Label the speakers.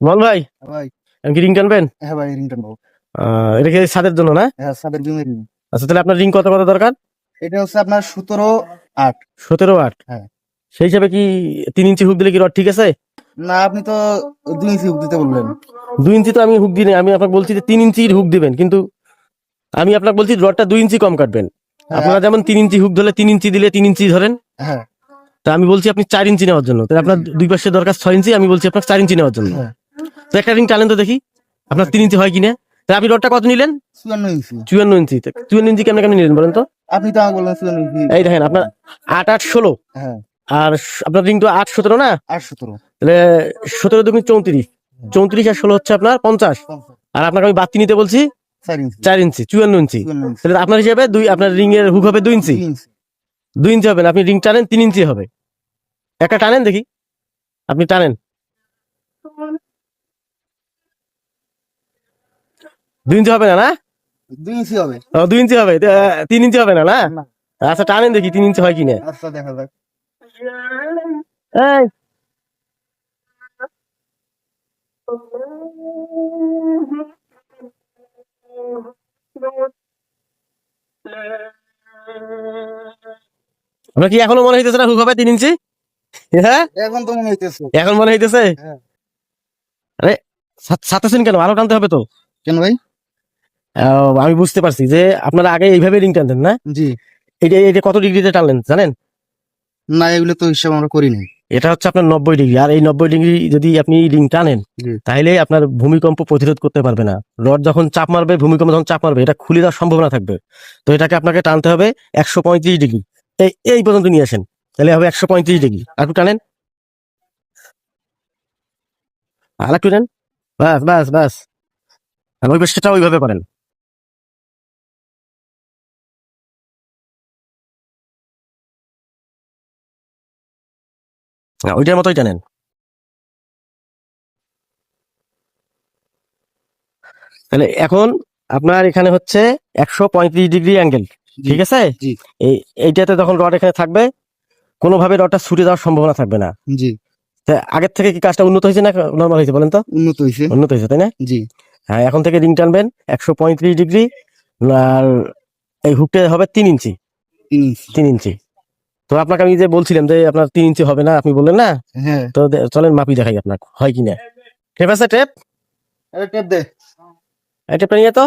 Speaker 1: বল ভাই,
Speaker 2: ভাই।
Speaker 1: আমি কি রিং টানবেন?
Speaker 2: হ্যাঁ ভাই, রিং টানবো।
Speaker 1: এটা কি ছাদের জন্য না?
Speaker 2: হ্যাঁ, সাদের বিমের রিং।
Speaker 1: আচ্ছা, তাহলে আপনার রিং কত কত দরকার?
Speaker 2: এটা হচ্ছে আপনার 17/8।
Speaker 1: 17/8।
Speaker 2: হ্যাঁ।
Speaker 1: সেই হিসাবে কি 3 ইঞ্চি হুক দিলে কি রড ঠিক আছে?
Speaker 2: না, আপনি তো 2 ইঞ্চি হুক দিতে বললেন।
Speaker 1: 2 ইঞ্চি তো আমি হুক দিই না, আমি আপনাকে বলছি যে 3 ইঞ্চির হুক দিবেন, কিন্তু আমি আপনাকে বলছি রডটা 2 ইঞ্চি কম কাটবেন।
Speaker 2: হ্যাঁ।
Speaker 1: আপনারা যেমন 3 ইঞ্চি হুক ধরলে 3 ইঞ্চি দিলে 3 ইঞ্চি ধরেন,
Speaker 2: হ্যাঁ।
Speaker 1: তা আমি বলছি আপনি 4 ইঞ্চি নেওয়ার জন্য। তাহলে আপনার দুই পাশে দরকার 6 ইঞ্চি, আমি বলছি আপনার 4 ইঞ্চি নেওয়ার জন্য।
Speaker 2: হ্যাঁ।
Speaker 1: তো একটা রিং টানেন তো দেখি আপনার 3 ইঞ্চি হয় কিনা। তাহলে আপনি রডটা কত নিলেন?
Speaker 2: 54 ইঞ্চি।
Speaker 1: 54 ইঞ্চি। 54 ইঞ্চি কেমন কেমন নিলেন বলেন তো?
Speaker 2: আপনি তো আমাকে বললেন 54 ইঞ্চি।
Speaker 1: এই দেখেন, আপনার 8 8 16,
Speaker 2: হ্যাঁ।
Speaker 1: আর আপনার রিং তো 8 17 না?
Speaker 2: 8/17।
Speaker 1: তাহলে 17 দুগুণ 34, 34 আর 16 হচ্ছে আপনার 50। আর আপনাকে আমি বাতি নিতে বলছি
Speaker 2: 4 ইঞ্চি।
Speaker 1: 4 ইঞ্চি, 54 ইঞ্চি।
Speaker 2: 54 ইঞ্চি।
Speaker 1: তাহলে আপনার হিসাবে আপনার রিং এর হুক হবে 2 ইঞ্চি।
Speaker 2: 2 ইঞ্চি।
Speaker 1: 2 ইঞ্চি হবে না, আপনি রিং টানেন 3 ইঞ্চি হবে। একটা টানেন দেখি, আপনি টানেন। 2 ইঞ্চি হবে না, না?
Speaker 2: 2 ইঞ্চি হবে।
Speaker 1: 2 ইঞ্চি হবে, 3 ইঞ্চি হবে না, না?
Speaker 2: না।
Speaker 1: আচ্ছা, টানেন দেখি 3 ইঞ্চি হয় কিনা।
Speaker 2: আচ্ছা, দেখা যাক।
Speaker 1: এই আপনার কি এখনো মনে হইতেছে না হুক হবে 3 ইঞ্চি? হ্যাঁ,
Speaker 2: এখন তো মনে হইতেছে।
Speaker 1: এখন মনে হইতেছে।
Speaker 2: হ্যাঁ।
Speaker 1: আরে ছাড়তেছেন কেন? আরো টানতে হবে তো।
Speaker 2: কেন ভাই?
Speaker 1: আমি বুঝতে পারছি যে আপনারা আগে এইভাবে রিং টানতেন না।
Speaker 2: জি।
Speaker 1: এটা এটা কত ডিগ্রিতে টানলেন জানেন?
Speaker 2: না, এগুলো তো হিসাব আমরা করি নাই।
Speaker 1: এটা হচ্ছে আপনার 90 ডিগ্রি। আর এই 90 ডিগ্রি যদি আপনি রিং টানেন,
Speaker 2: জি।
Speaker 1: তাহলে আপনার ভূমিকম্প প্রতিরোধ করতে পারবে না। রড যখন চাপ মারবে, ভূমিকম্প যখন চাপ মারবে, এটা খুলে দেওয়ার সম্ভাবনা থাকবে। তো এটাকে আপনাকে টানতে হবে 135 ডিগ্রি। এই এই পর্যন্ত নিয়ে আসেন, তাহলে হবে 135 ডিগ্রি। আর একটু টানেন, আর একটু নেন। বাস বাস বাস। আর ওই পাশটা ওইভাবে করেন। ওইটার মতোই টানেন। তাহলে এখন আপনার এখানে হচ্ছে 135 ডিগ্রি অ্যাঙ্গেল, ঠিক আছে?
Speaker 2: জি।
Speaker 1: এই এইটাতে যখন রড এখানে থাকবে, কোনোভাবে রডটা ছুটে যাওয়ার সম্ভাবনা থাকবে না।
Speaker 2: জি।
Speaker 1: তা আগের থেকে কি কাজটা উন্নত হয়েছে না নর্মাল হয়েছে বলেন তো?
Speaker 2: উন্নত হয়েছে।
Speaker 1: উন্নত হয়েছে, তাই না?
Speaker 2: জি।
Speaker 1: হ্যাঁ, এখন থেকে রিং টানবেন 135 ডিগ্রি। আর এই হুকটা হবে 3 ইঞ্চি।
Speaker 2: 3 ইঞ্চি।
Speaker 1: 3 ইঞ্চি। তো আপনাকে আমি যে বলছিলাম যে আপনার 3 ইঞ্চি হবে না, আপনি বললেন না?
Speaker 2: হ্যাঁ।
Speaker 1: তো চলেন মাপি দেখাই আপনার হয় কিনা। টেপ আছে? টেপ,
Speaker 2: আরে টেপ দে।
Speaker 1: এই টেপটা নিয়ে তো।